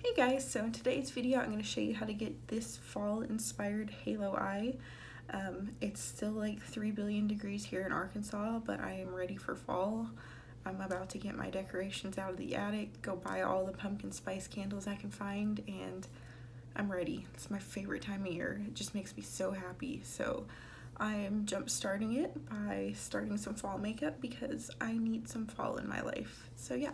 Hey guys, so in today's video I'm going to show you how to get this fall inspired halo eye. It's still like 3 billion degrees here in Arkansas, but I am ready for fall. I'm about to get my decorations out of the attic, go buy all the pumpkin spice candles I can find, and I'm ready. It's my favorite time of year. It just makes me so happy. So I am jump starting it by starting some fall makeup because I need some fall in my life. So yeah.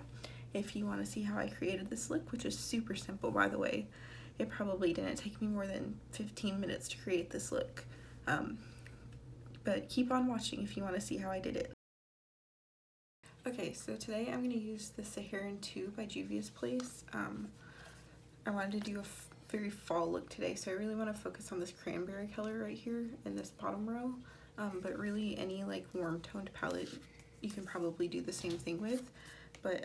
If you want to see how I created this look, which is super simple by the way, it probably didn't take me more than 15 minutes to create this look. But keep on watching if you want to see how I did it. Okay, so today I'm going to use the Saharan 2 by Juvia's Place. I wanted to do a very fall look today, so I really want to focus on this cranberry color right here in this bottom row. But really any like warm toned palette you can probably do the same thing with. But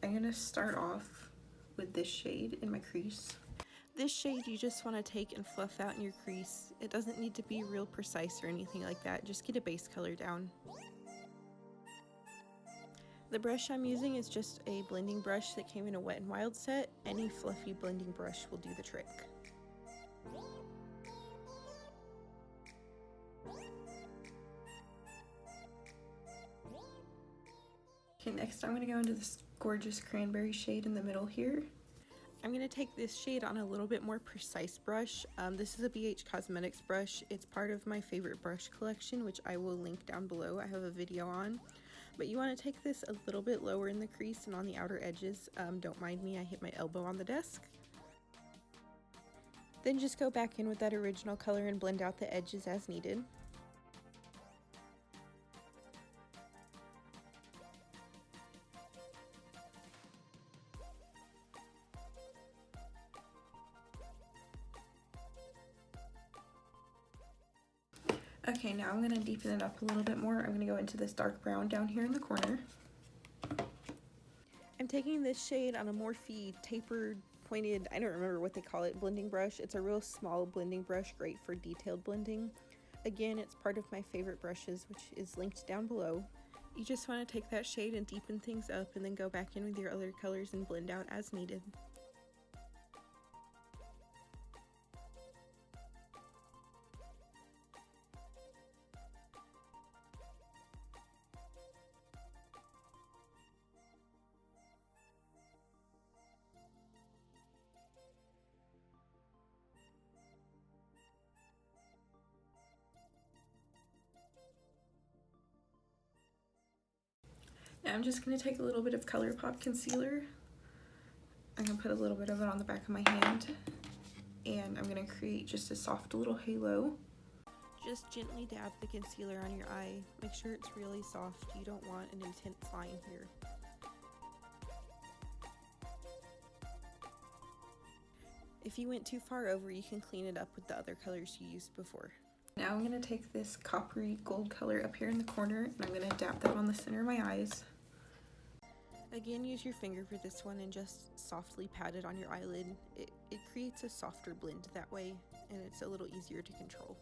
I'm going to start off with this shade in my crease. This shade you just want to take and fluff out in your crease. It doesn't need to be real precise or anything like that, just get a base color down. The brush I'm using is just a blending brush that came in a Wet n Wild set. Any fluffy blending brush will do the trick. Okay, next I'm going to go into this gorgeous cranberry shade in the middle here. I'm going to take this shade on a little bit more precise brush. This is a BH Cosmetics brush. It's part of my favorite brush collection, which I will link down below. I have a video on. But you want to take this a little bit lower in the crease and on the outer edges. Don't mind me, I hit my elbow on the desk. Then just go back in with that original color and blend out the edges as needed. Okay, now I'm going to deepen it up a little bit more. I'm going to go into this dark brown down here in the corner. I'm taking this shade on a Morphe tapered, pointed, I don't remember what they call it, blending brush. It's a real small blending brush, great for detailed blending. Again, it's part of my favorite brushes, which is linked down below. You just want to take that shade and deepen things up and then go back in with your other colors and blend out as needed. Now I'm just going to take a little bit of ColourPop concealer. I'm going to put a little bit of it on the back of my hand. And I'm going to create just a soft little halo. Just gently dab the concealer on your eye. Make sure it's really soft. You don't want an intense line here. If you went too far over, you can clean it up with the other colors you used before. Now I'm going to take this coppery gold color up here in the corner and I'm going to dab that on the center of my eyes. Again, use your finger for this one and just softly pat it on your eyelid. It creates a softer blend that way, and it's a little easier to control.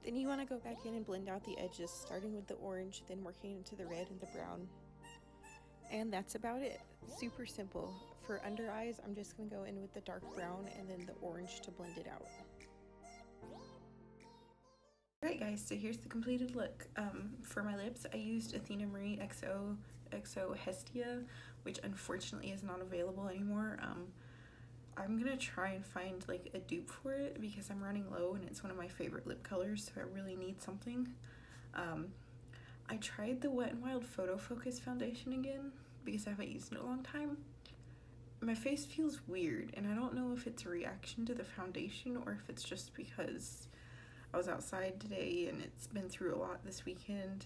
Then you want to go back in and blend out the edges, starting with the orange, then working into the red and the brown. And that's about it. Super simple. For under eyes, I'm just going to go in with the dark brown and then the orange to blend it out. Alright guys, so here's the completed look. For my lips, I used Athena Marie XO Hestia, which unfortunately is not available anymore. I'm gonna try and find like a dupe for it because I'm running low and it's one of my favorite lip colors, so I really need something. I tried the Wet n Wild Photo Focus foundation again because I haven't used it in a long time. My face feels weird and I don't know if it's a reaction to the foundation or if it's just because I was outside today and it's been through a lot this weekend,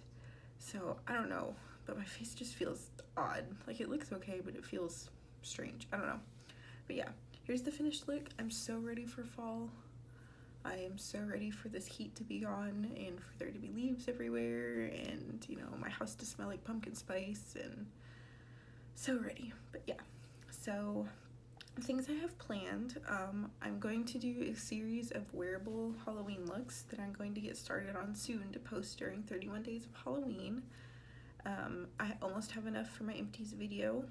so I don't know, but my face just feels odd. Like it looks okay, but it feels strange. I don't know. But yeah, here's the finished look. I'm so ready for fall. I am so ready for this heat to be gone and for there to be leaves everywhere and, you know, my house to smell like pumpkin spice, and so ready. But yeah, so things I have planned, I'm going to do a series of wearable Halloween looks that I'm going to get started on soon to post during 31 Days of Halloween. I almost have enough for my empties video,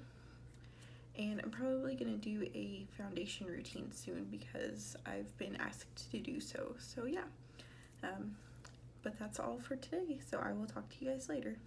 and I'm probably gonna do a foundation routine soon because I've been asked to do so. So yeah, but that's all for today, so I will talk to you guys later.